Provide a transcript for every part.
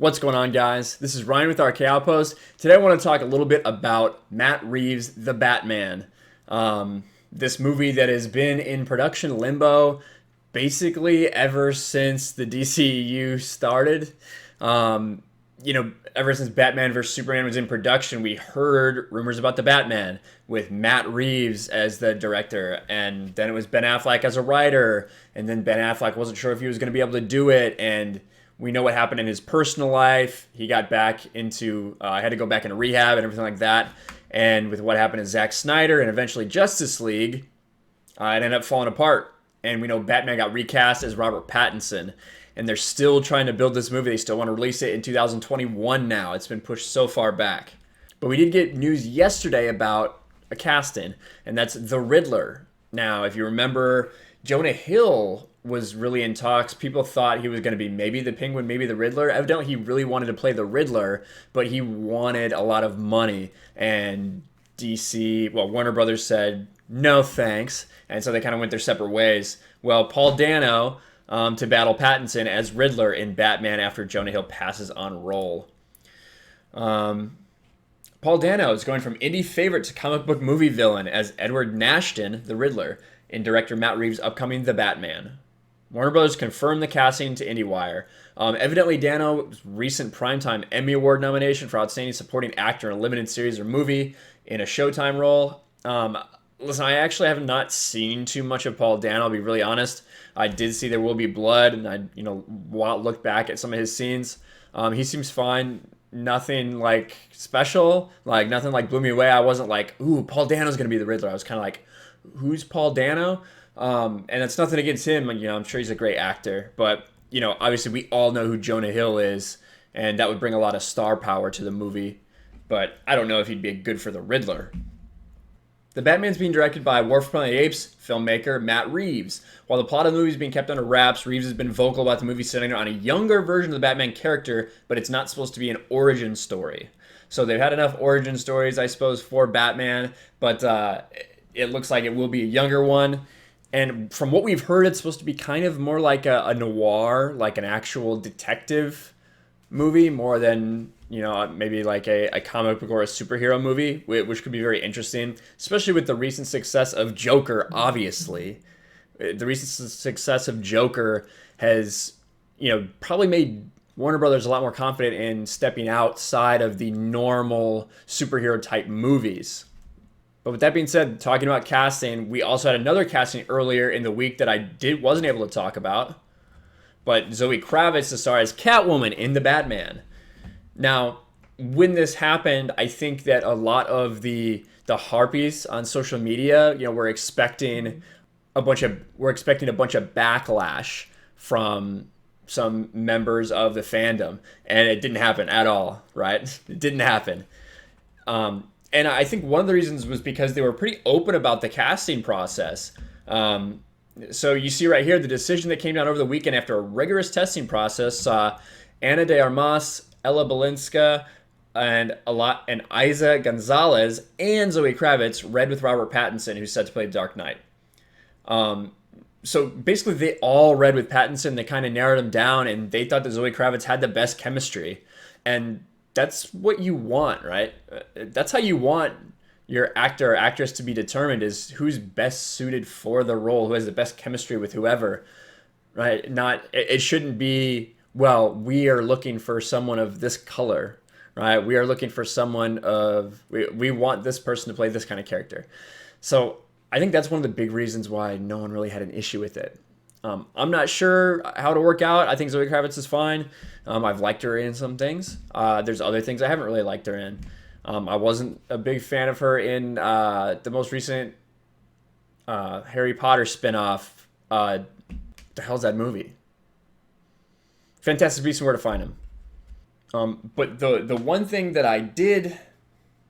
What's going on, guys? This is Ryan with RK Outpost. Today I want to talk a little bit about Matt Reeves' The Batman. This movie that has been in production limbo basically ever since the DCEU started. Ever since Batman vs. Superman was in production, we heard rumors about the Batman with Matt Reeves as the director, and then it was Ben Affleck as a writer, and then Ben Affleck wasn't sure if he was going to be able to do it, and we know what happened in his personal life. He got back into, had to go back into rehab and everything like that, and with what happened to Zack Snyder and eventually Justice League, it ended up falling apart, and we know Batman got recast as Robert Pattison. And they're still trying to build this movie. They still want to release it in 2021 now. It's been pushed so far back. But we did get news yesterday about a casting, and that's the Riddler. Now, if you remember, Jonah Hill was really in talks. People thought he was going to be maybe the Penguin, maybe the Riddler. Evidently, he really wanted to play the Riddler, but he wanted a lot of money. And Warner Brothers said, no thanks. And so they kind of went their separate ways. Well, Paul Dano to battle Pattinson as Riddler in Batman after Jonah Hill passes on role. Paul Dano is going from indie favorite to comic book movie villain as Edward Nashton, the Riddler, in director Matt Reeves' upcoming The Batman. Warner Bros. Confirmed the casting to IndieWire. Evidently, Dano's recent Primetime Emmy Award nomination for Outstanding Supporting Actor in a Limited Series or Movie in a Showtime role. Listen, I actually have not seen too much of Paul Dano, I'll be really honest. I did see There Will Be Blood, and I, looked back at some of his scenes. He seems fine. Nothing like special, like nothing like blew me away. I wasn't like, ooh, Paul Dano's gonna be the Riddler. I was kind of like, who's Paul Dano? And it's nothing against him. I'm sure he's a great actor, but obviously we all know who Jonah Hill is, and that would bring a lot of star power to the movie. But I don't know if he'd be good for the Riddler. The Batman's being directed by War for Planet of the Apes filmmaker Matt Reeves. While the plot of the movie is being kept under wraps, Reeves has been vocal about the movie centering on a younger version of the Batman character, but it's not supposed to be an origin story. So they've had enough origin stories, I suppose, for Batman, but it looks like it will be a younger one. And from what we've heard, it's supposed to be kind of more like a noir, like an actual detective movie, more than maybe like a comic book or a superhero movie, which could be very interesting, especially with the recent success of Joker, obviously. The recent success of Joker has, probably made Warner Brothers a lot more confident in stepping outside of the normal superhero type movies. But with that being said, talking about casting, we also had another casting earlier in the week that I wasn't able to talk about. But Zoe Kravitz to star as Catwoman in The Batman. Now, when this happened, I think that a lot of the harpies on social media, we're expecting a bunch of backlash from some members of the fandom, and it didn't happen at all, right? It didn't happen. And I think one of the reasons was because they were pretty open about the casting process. So you see right here, the decision that came down over the weekend after a rigorous testing process saw Ana de Armas, Ella Balinska, and Isa Gonzalez and Zoe Kravitz read with Robert Pattinson, who's set to play Dark Knight. So basically, they all read with Pattinson. They kind of narrowed him down, and they thought that Zoe Kravitz had the best chemistry. And that's what you want, right? That's how you want your actor or actress to be determined, is who's best suited for the role, who has the best chemistry with whoever, right? It shouldn't be, well, we are looking for someone of this color, right? We are looking for someone we want this person to play this kind of character. So I think that's one of the big reasons why no one really had an issue with it. I'm not sure how it'll work out. I think Zoe Kravitz is fine. I've liked her in some things. There's other things I haven't really liked her in. I wasn't a big fan of her in the most recent Harry Potter spinoff. The hell's that movie? Fantastic Beasts and Where to Find Them. But the one thing that I did,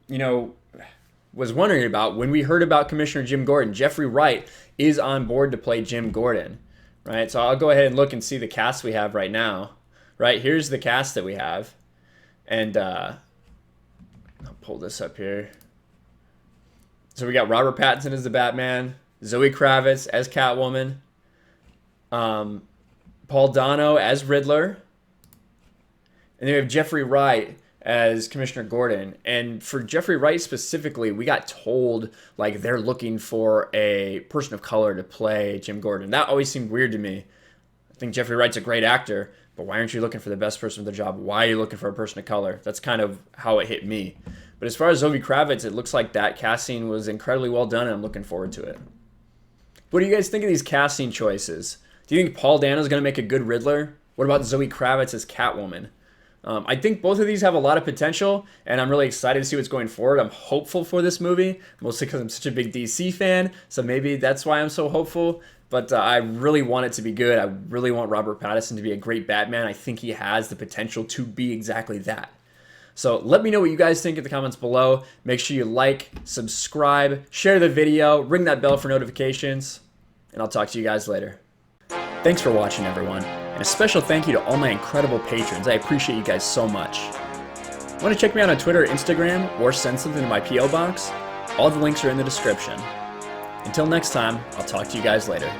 was wondering about when we heard about Commissioner Jim Gordon, Jeffrey Wright is on board to play Jim Gordon, right? So I'll go ahead and look and see the cast we have right now. Right, here's the cast that we have. And I'll pull this up here. So we got Robert Pattison as the Batman, Zoe Kravitz as Catwoman, Paul Dano as Riddler, And then we have Jeffrey Wright as Commissioner Gordon. And for Jeffrey Wright specifically, we got told like they're looking for a person of color to play Jim Gordon. That always seemed weird to me. I think Jeffrey Wright's a great actor, but why aren't you looking for the best person for the job? Why are you looking for a person of color? That's kind of how it hit me. But as far as Zoe Kravitz, it looks like that casting was incredibly well done, and I'm looking forward to it. What do you guys think of these casting choices? Do you think Paul Dano is going to make a good Riddler? What about Zoe Kravitz as Catwoman? I think both of these have a lot of potential, and I'm really excited to see what's going forward. I'm hopeful for this movie, mostly because I'm such a big DC fan, so maybe that's why I'm so hopeful. But I really want it to be good. I really want Robert Pattison to be a great Batman. I think he has the potential to be exactly that. So let me know what you guys think in the comments below. Make sure you like, subscribe, share the video, ring that bell for notifications, and I'll talk to you guys later. Thanks for watching, everyone. And a special thank you to all my incredible patrons. I appreciate you guys so much. Want to check me out on Twitter or Instagram, or send something to my P.O. box? All the links are in the description. Until next time, I'll talk to you guys later.